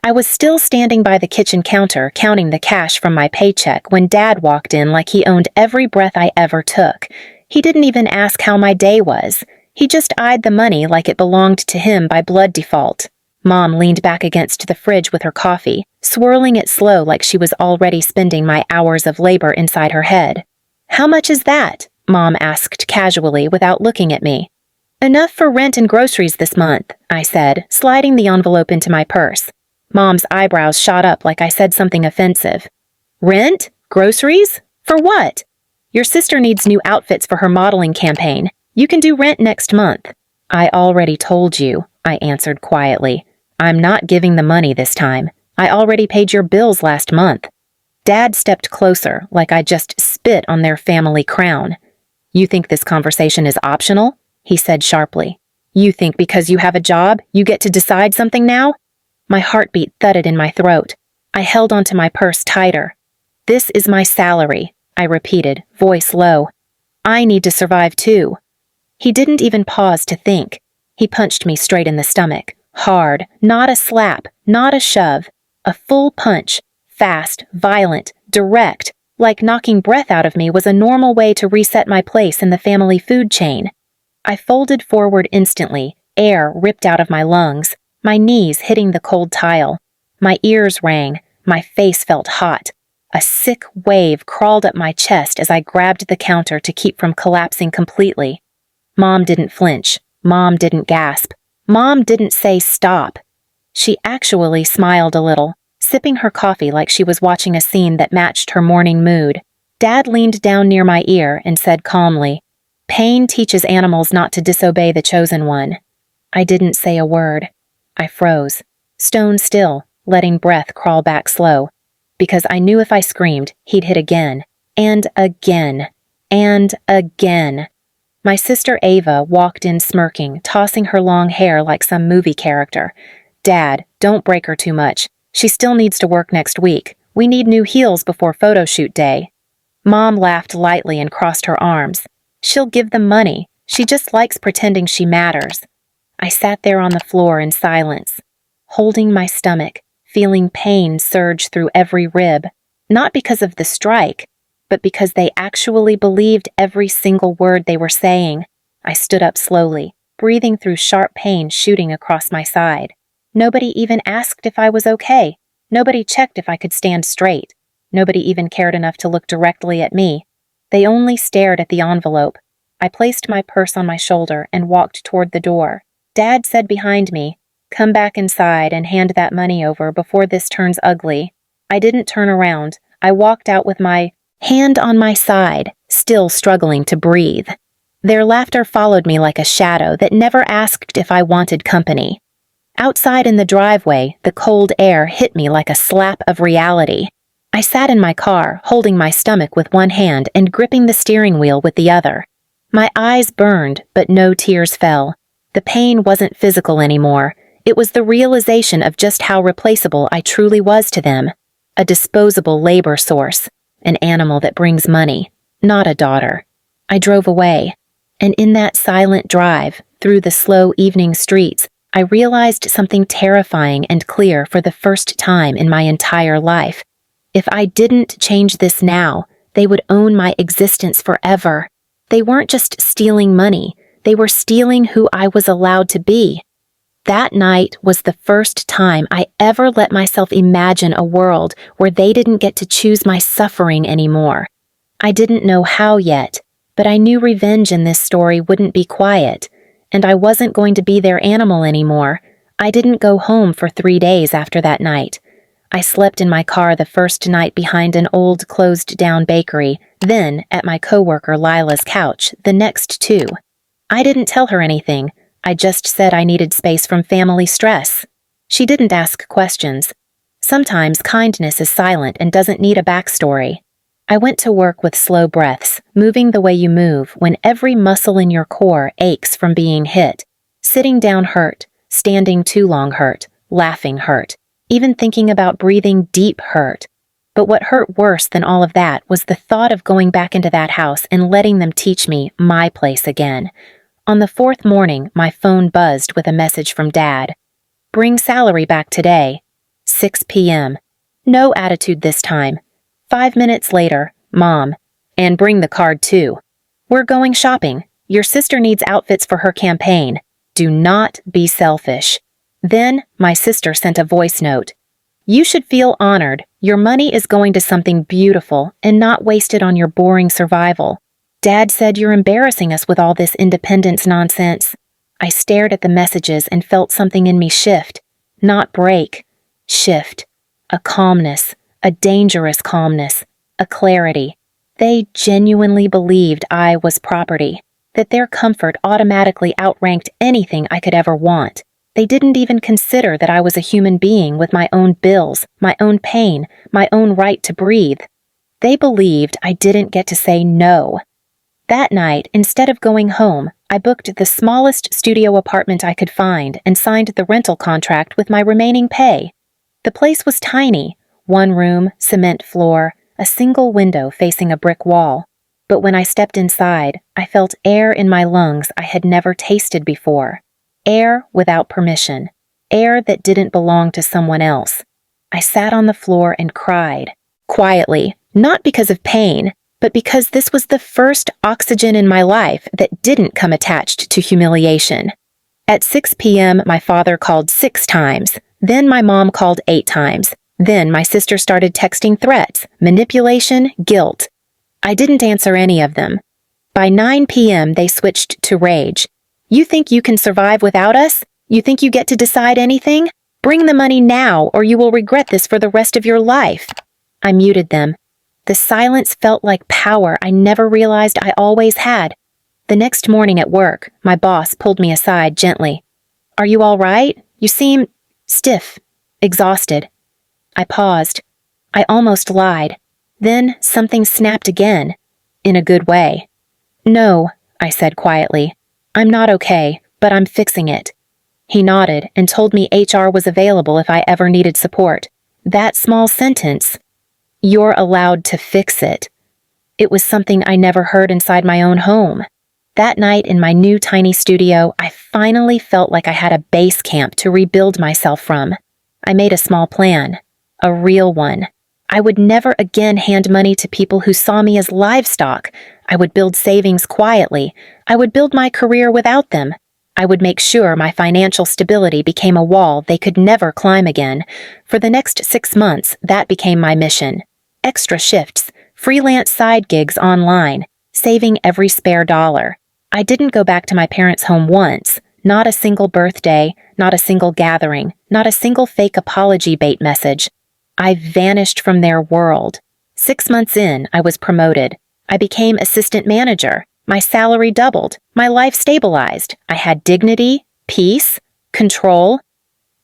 I was still standing by the kitchen counter counting the cash from my paycheck when Dad walked in like he owned every breath I ever took. He didn't even ask how my day was. He just eyed the money like it belonged to him by blood default. Mom leaned back against the fridge with her coffee, swirling it slow like she was already spending my hours of labor inside her head. "How much is that?" Mom asked casually without looking at me. "Enough for rent and groceries this month," I said, sliding the envelope into my purse. Mom's eyebrows shot up like I said something offensive. "Rent? Groceries? For what?" "Your sister needs new outfits for her modeling campaign. You can do rent next month." "I already told you," I answered quietly. "I'm not giving the money this time. I already paid your bills last month." Dad stepped closer like I just spit on their family crown. "You think this conversation is optional?" he said sharply. "You think because you have a job, you get to decide something now?" My heartbeat thudded in my throat. I held onto my purse tighter. "This is my salary," I repeated, voice low. "I need to survive too." He didn't even pause to think. He punched me straight in the stomach. Hard, not a slap, not a shove. A full punch. Fast, violent, direct, like knocking breath out of me was a normal way to reset my place in the family food chain. I folded forward instantly, air ripped out of my lungs, my knees hitting the cold tile. My ears rang, my face felt hot. A sick wave crawled up my chest as I grabbed the counter to keep from collapsing completely. Mom didn't flinch. Mom didn't gasp. Mom didn't say stop. She actually smiled a little, sipping her coffee like she was watching a scene that matched her morning mood. Dad leaned down near my ear and said calmly, "Pain teaches animals not to disobey the chosen one." I didn't say a word. I froze, stone still, letting breath crawl back slow, because I knew if I screamed, he'd hit again, and again, and again. My sister Ava walked in smirking, tossing her long hair like some movie character. "Dad, don't break her too much. She still needs to work next week. We need new heels before photo shoot day." Mom laughed lightly and crossed her arms. "She'll give them money. She just likes pretending she matters." I sat there on the floor in silence, holding my stomach, feeling pain surge through every rib, not because of the strike, but because they actually believed every single word they were saying. I stood up slowly, breathing through sharp pain shooting across my side. Nobody even asked if I was okay. Nobody checked if I could stand straight. Nobody even cared enough to look directly at me. They only stared at the envelope. I placed my purse on my shoulder and walked toward the door. Dad said behind me, "Come back inside and hand that money over before this turns ugly." I didn't turn around. I walked out with my hand on my side, still struggling to breathe. Their laughter followed me like a shadow that never asked if I wanted company. Outside in the driveway, the cold air hit me like a slap of reality. I sat in my car, holding my stomach with one hand and gripping the steering wheel with the other. My eyes burned, but no tears fell. The pain wasn't physical anymore. It was the realization of just how replaceable I truly was to them. A disposable labor source. An animal that brings money, not a daughter. I drove away. And in that silent drive, through the slow evening streets, I realized something terrifying and clear for the first time in my entire life. If I didn't change this now, they would own my existence forever. They weren't just stealing money. They were stealing who I was allowed to be. That night was the first time I ever let myself imagine a world where they didn't get to choose my suffering anymore. I didn't know how yet, but I knew revenge in this story wouldn't be quiet, and I wasn't going to be their animal anymore. I didn't go home for 3 days after that night. I slept in my car the first night behind an old closed-down bakery, then at my coworker Lila's couch the next 2. I didn't tell her anything. I just said I needed space from family stress. She didn't ask questions. Sometimes kindness is silent and doesn't need a backstory. I went to work with slow breaths, moving the way you move when every muscle in your core aches from being hit. Sitting down hurt, standing too long hurt, laughing hurt, even thinking about breathing deep hurt. But what hurt worse than all of that was the thought of going back into that house and letting them teach me my place again. On the 4th morning, my phone buzzed with a message from Dad. "Bring salary back today." 6 p.m. No attitude this time. 5 minutes later, Mom. And bring the card too. We're going shopping. Your sister needs outfits for her campaign. Do not be selfish. Then, my sister sent a voice note. You should feel honored. Your money is going to something beautiful and not wasted on your boring survival. Dad said you're embarrassing us with all this independence nonsense. I stared at the messages and felt something in me shift. Not break. Shift. A calmness. A dangerous calmness. A clarity. They genuinely believed I was property, that their comfort automatically outranked anything I could ever want. They didn't even consider that I was a human being with my own bills, my own pain, my own right to breathe. They believed I didn't get to say no. That night, instead of going home, I booked the smallest studio apartment I could find and signed the rental contract with my remaining pay. The place was tiny, 1 room, cement floor, a single window facing a brick wall. But when I stepped inside, I felt air in my lungs I had never tasted before. Air without permission. Air that didn't belong to someone else. I sat on the floor and cried. Quietly, not because of pain, but because this was the first oxygen in my life that didn't come attached to humiliation. At 6 p.m., my father called 6 times. Then my mom called 8 times. Then my sister started texting threats, manipulation, guilt. I didn't answer any of them. By 9 p.m., they switched to rage. You think you can survive without us? You think you get to decide anything? Bring the money now, or you will regret this for the rest of your life. I muted them. The silence felt like power I never realized I always had. The next morning at work, my boss pulled me aside gently. Are you all right? You seem stiff, exhausted. I paused. I almost lied. Then something snapped again, in a good way. No, I said quietly. I'm not okay, but I'm fixing it. He nodded and told me HR was available if I ever needed support. That small sentence, you're allowed to fix it. It was something I never heard inside my own home. That night in my new tiny studio, I finally felt like I had a base camp to rebuild myself from. I made a small plan. A real one. I would never again hand money to people who saw me as livestock. I would build savings quietly. I would build my career without them. I would make sure my financial stability became a wall they could never climb again. For the next 6 months, that became my mission. Extra shifts, freelance side gigs online, saving every spare dollar. I didn't go back to my parents' home once. Not a single birthday, not a single gathering, not a single fake apology bait message. I vanished from their world. 6 months in, I was promoted. I became assistant manager. My salary doubled. My life stabilized. I had dignity, peace, control.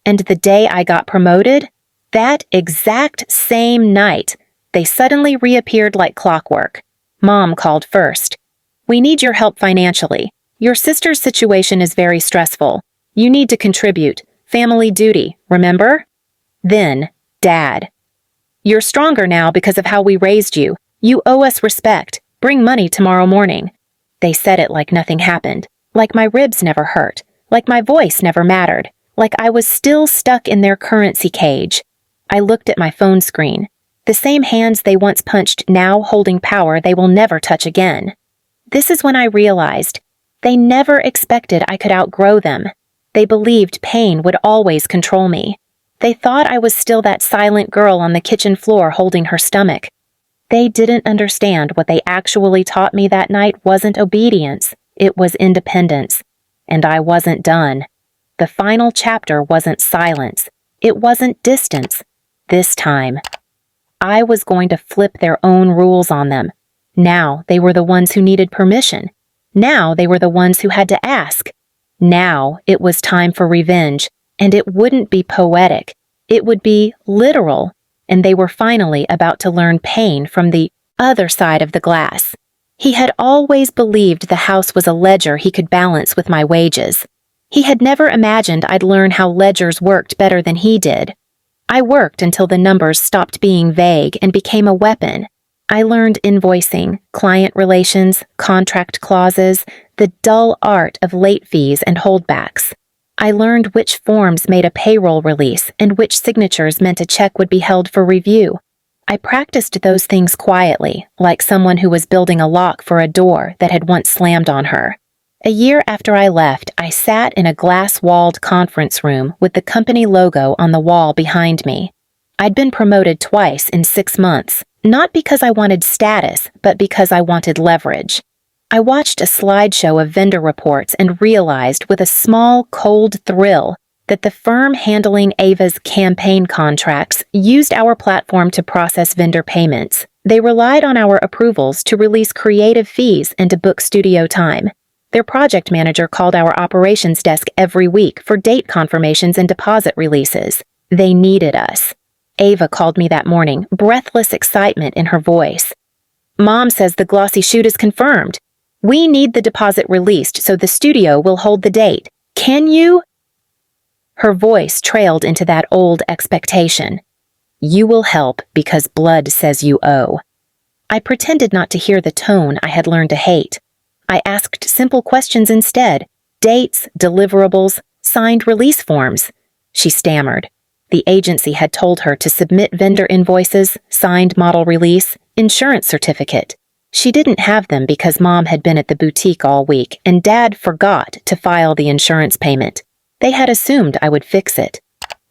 And the day I got promoted, that exact same night, they suddenly reappeared like clockwork. Mom called first. We need your help financially. Your sister's situation is very stressful. You need to contribute. Family duty, remember? Then, Dad. You're stronger now because of how we raised you. You owe us respect. Bring money tomorrow morning. They said it like nothing happened. Like my ribs never hurt. Like my voice never mattered. Like I was still stuck in their currency cage. I looked at my phone screen. The same hands they once punched now holding power they will never touch again. This is when I realized they never expected I could outgrow them. They believed pain would always control me. They thought I was still that silent girl on the kitchen floor holding her stomach. They didn't understand what they actually taught me that night wasn't obedience, it was independence. And I wasn't done. The final chapter wasn't silence. It wasn't distance. This time, I was going to flip their own rules on them. Now they were the ones who needed permission. Now they were the ones who had to ask. Now it was time for revenge. And it wouldn't be poetic. It would be literal. And they were finally about to learn pain from the other side of the glass. He had always believed the house was a ledger he could balance with my wages. He had never imagined I'd learn how ledgers worked better than he did. I worked until the numbers stopped being vague and became a weapon. I learned invoicing, client relations, contract clauses, the dull art of late fees and holdbacks. I learned which forms made a payroll release and which signatures meant a check would be held for review. I practiced those things quietly, like someone who was building a lock for a door that had once slammed on her. A year after I left, I sat in a glass-walled conference room with the company logo on the wall behind me. I'd been promoted twice in 6 months, not because I wanted status, but because I wanted leverage. I watched a slideshow of vendor reports and realized with a small, cold thrill that the firm handling Ava's campaign contracts used our platform to process vendor payments. They relied on our approvals to release creative fees and to book studio time. Their project manager called our operations desk every week for date confirmations and deposit releases. They needed us. Ava called me that morning, breathless excitement in her voice. "Mom says the glossy shoot is confirmed. We need the deposit released so the studio will hold the date. Can you?" Her voice trailed into that old expectation. "You will help because blood says you owe." I pretended not to hear the tone I had learned to hate. I asked simple questions instead: dates, deliverables, signed release forms. She stammered. The agency had told her to submit vendor invoices, signed model release, insurance certificate. She didn't have them because Mom had been at the boutique all week and Dad forgot to file the insurance payment. They had assumed I would fix it.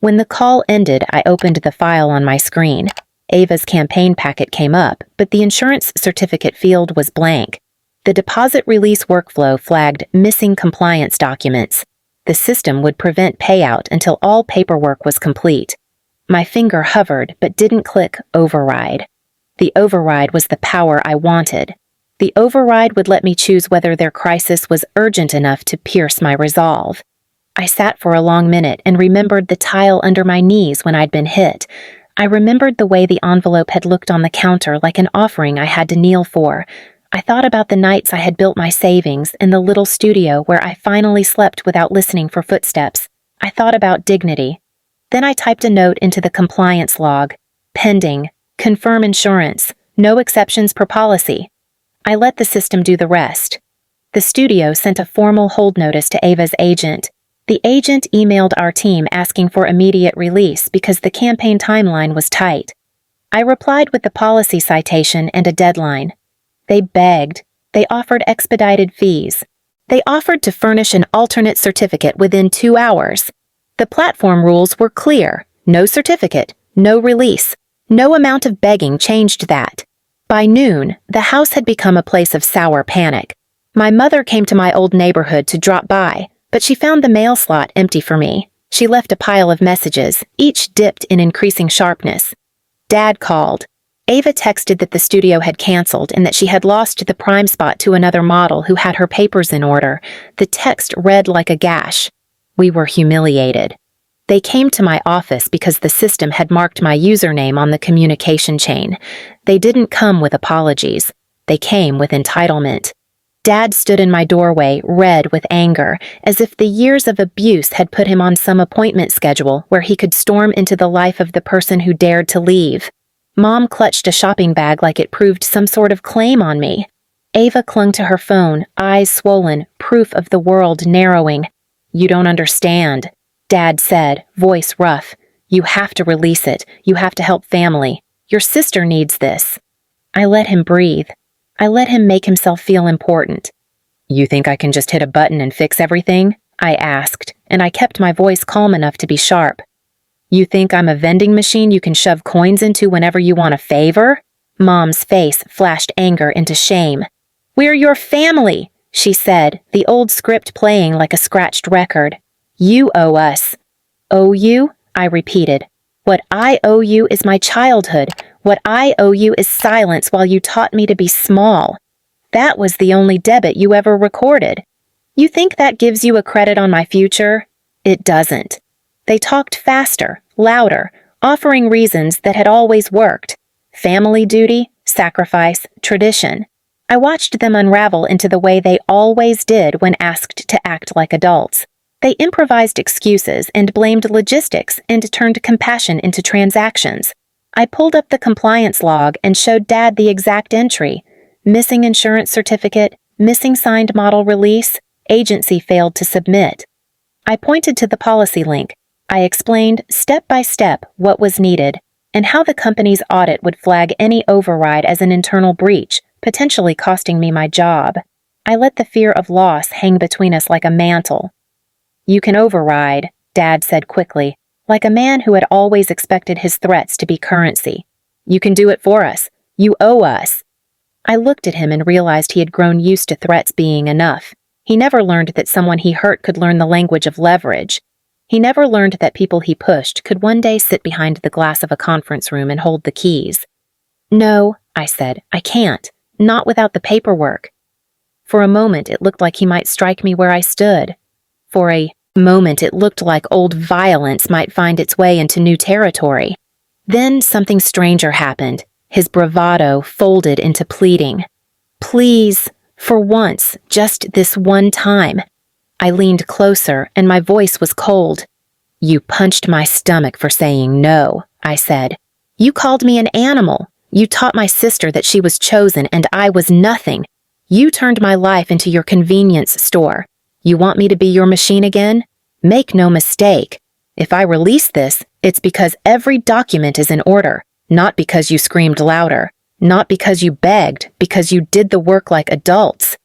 When the call ended, I opened the file on my screen. Ava's campaign packet came up, but the insurance certificate field was blank. The deposit release workflow flagged missing compliance documents. The system would prevent payout until all paperwork was complete. My finger hovered but didn't click override. The override was the power I wanted. The override would let me choose whether their crisis was urgent enough to pierce my resolve. I sat for a long minute and remembered the tile under my knees when I'd been hit. I remembered the way the envelope had looked on the counter like an offering I had to kneel for. I thought about the nights I had built my savings in the little studio where I finally slept without listening for footsteps. I thought about dignity. Then I typed a note into the compliance log. Pending. Confirm insurance. No exceptions per policy. I let the system do the rest. The studio sent a formal hold notice to Ava's agent. The agent emailed our team asking for immediate release because the campaign timeline was tight. I replied with the policy citation and a deadline. They begged. They offered expedited fees. They offered to furnish an alternate certificate within 2 hours. The platform rules were clear. No certificate, no release. No amount of begging changed that. By noon, the house had become a place of sour panic. My mother came to my old neighborhood to drop by, but she found the mail slot empty for me. She left a pile of messages, each dipped in increasing sharpness. Dad called. Ava texted that the studio had canceled and that she had lost the prime spot to another model who had her papers in order. The text read like a gash. We were humiliated. They came to my office because the system had marked my username on the communication chain. They didn't come with apologies. They came with entitlement. Dad stood in my doorway, red with anger, as if the years of abuse had put him on some appointment schedule where he could storm into the life of the person who dared to leave. Mom clutched a shopping bag like it proved some sort of claim on me. Ava clung to her phone, eyes swollen, proof of the world narrowing. "You don't understand," Dad said, voice rough. "You have to release it. You have to help family. Your sister needs this." I let him breathe. I let him make himself feel important. "You think I can just hit a button and fix everything?" I asked, and I kept my voice calm enough to be sharp. "You think I'm a vending machine you can shove coins into whenever you want a favor?" Mom's face flashed anger into shame. "We're your family," she said, the old script playing like a scratched record. "You owe us." "Owe you?" I repeated. "What I owe you is my childhood. What I owe you is silence while you taught me to be small. That was the only debit you ever recorded. You think that gives you a credit on my future? It doesn't." They talked faster, louder, offering reasons that had always worked. Family duty, sacrifice, tradition. I watched them unravel into the way they always did when asked to act like adults. They improvised excuses and blamed logistics and turned compassion into transactions. I pulled up the compliance log and showed Dad the exact entry. Missing insurance certificate, missing signed model release, agency failed to submit. I pointed to the policy link. I explained step by step what was needed and how the company's audit would flag any override as an internal breach, potentially costing me my job. I let the fear of loss hang between us like a mantle. "You can override," Dad said quickly, like a man who had always expected his threats to be currency. "You can do it for us. You owe us." I looked at him and realized he had grown used to threats being enough. He never learned that someone he hurt could learn the language of leverage. He never learned that people he pushed could one day sit behind the glass of a conference room and hold the keys. "No," I said, "I can't. Not without the paperwork." For a moment, it looked like he might strike me where I stood. For a moment, it looked like old violence might find its way into new territory. Then something stranger happened. His bravado folded into pleading. "Please, for once, just this one time." I leaned closer, and my voice was cold. "You punched my stomach for saying no," I said. "You called me an animal. You taught my sister that she was chosen and I was nothing. You turned my life into your convenience store. You want me to be your machine again? Make no mistake. If I release this, it's because every document is in order, not because you screamed louder, not because you begged, because you did the work like adults."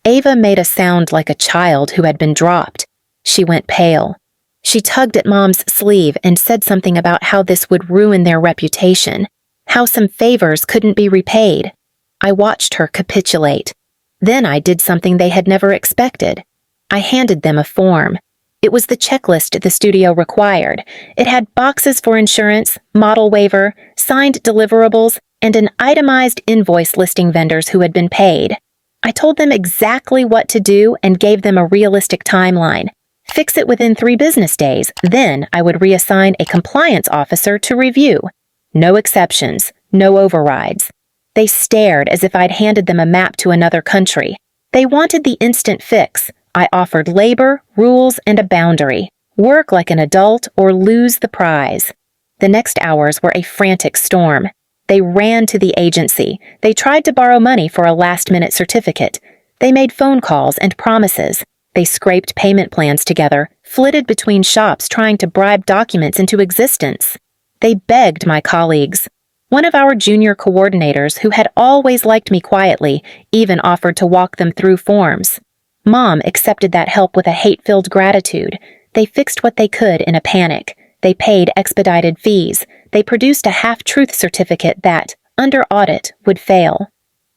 Ava made a sound like a child who had been dropped. She went pale. She tugged at Mom's sleeve and said something about how this would ruin their reputation, how some favors couldn't be repaid. I watched her capitulate. Then I did something they had never expected. I handed them a form. It was the checklist the studio required. It had boxes for insurance, model waiver, signed deliverables, and an itemized invoice listing vendors who had been paid. I told them exactly what to do and gave them a realistic timeline. Fix it within 3 business days, then I would reassign a compliance officer to review. No exceptions, no overrides. They stared as if I'd handed them a map to another country. They wanted the instant fix. I offered labor, rules, and a boundary. Work like an adult or lose the prize. The next hours were a frantic storm. They ran to the agency. They tried to borrow money for a last-minute certificate. They made phone calls and promises. They scraped payment plans together, flitted between shops trying to bribe documents into existence. They begged my colleagues. One of our junior coordinators, who had always liked me quietly, even offered to walk them through forms. Mom accepted that help with a hate-filled gratitude. They fixed what they could in a panic. They paid expedited fees. They produced a half-truth certificate that, under audit, would fail.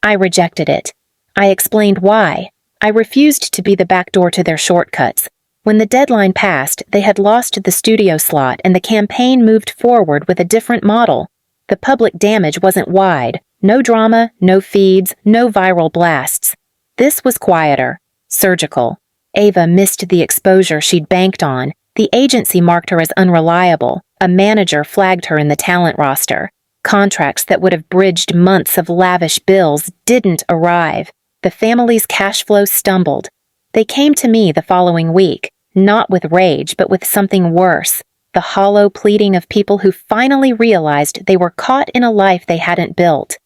I rejected it. I explained why. I refused to be the backdoor to their shortcuts. When the deadline passed, they had lost the studio slot and the campaign moved forward with a different model. The public damage wasn't wide. No drama, no feeds, no viral blasts. This was quieter, surgical. Ava missed the exposure she'd banked on. The agency marked her as unreliable. A manager flagged her in the talent roster. Contracts that would have bridged months of lavish bills didn't arrive. The family's cash flow stumbled. They came to me the following week, not with rage, but with something worse. The hollow pleading of people who finally realized they were caught in a life they hadn't built.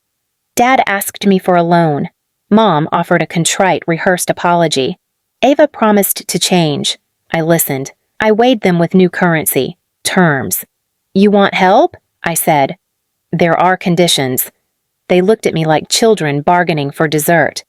Dad asked me for a loan. Mom offered a contrite, rehearsed apology. Ava promised to change. I listened. I weighed them with new currency. Terms. "You want help?" I said. "There are conditions." They looked at me like children bargaining for dessert.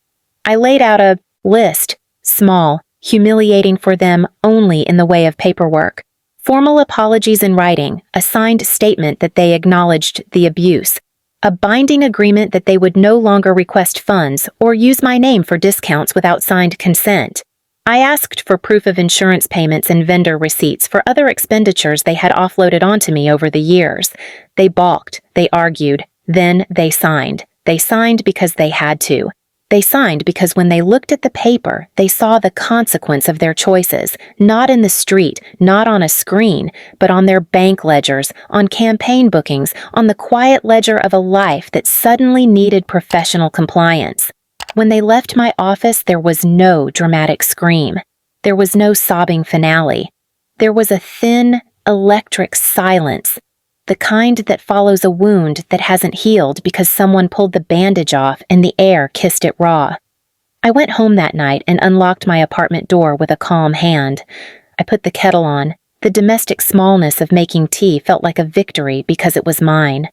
I laid out a list, small, humiliating for them only in the way of paperwork. Formal apologies in writing, a signed statement that they acknowledged the abuse, a binding agreement that they would no longer request funds or use my name for discounts without signed consent. I asked for proof of insurance payments and vendor receipts for other expenditures they had offloaded onto me over the years. They balked, they argued, then they signed. They signed because they had to. They signed because when they looked at the paper, they saw the consequence of their choices, not in the street, not on a screen, but on their bank ledgers, on campaign bookings, on the quiet ledger of a life that suddenly needed professional compliance. When they left my office, there was no dramatic scream. There was no sobbing finale. There was a thin, electric silence, the kind that follows a wound that hasn't healed because someone pulled the bandage off and the air kissed it raw. I went home that night and unlocked my apartment door with a calm hand. I put the kettle on. The domestic smallness of making tea felt like a victory because it was mine.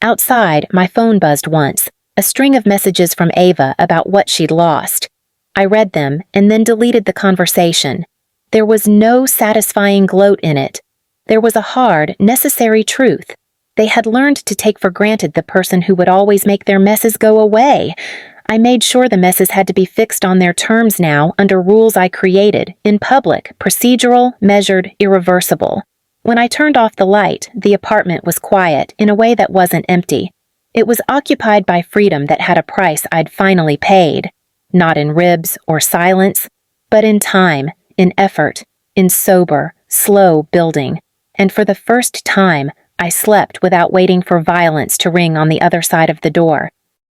Outside, my phone buzzed once, a string of messages from Ava about what she'd lost. I read them and then deleted the conversation. There was no satisfying gloat in it. There was a hard, necessary truth. They had learned to take for granted the person who would always make their messes go away. I made sure the messes had to be fixed on their terms now under rules I created, in public, procedural, measured, irreversible. When I turned off the light, the apartment was quiet in a way that wasn't empty. It was occupied by freedom that had a price I'd finally paid. Not in ribs or silence, but in time, in effort, in sober, slow building. And for the first time, I slept without waiting for violence to ring on the other side of the door.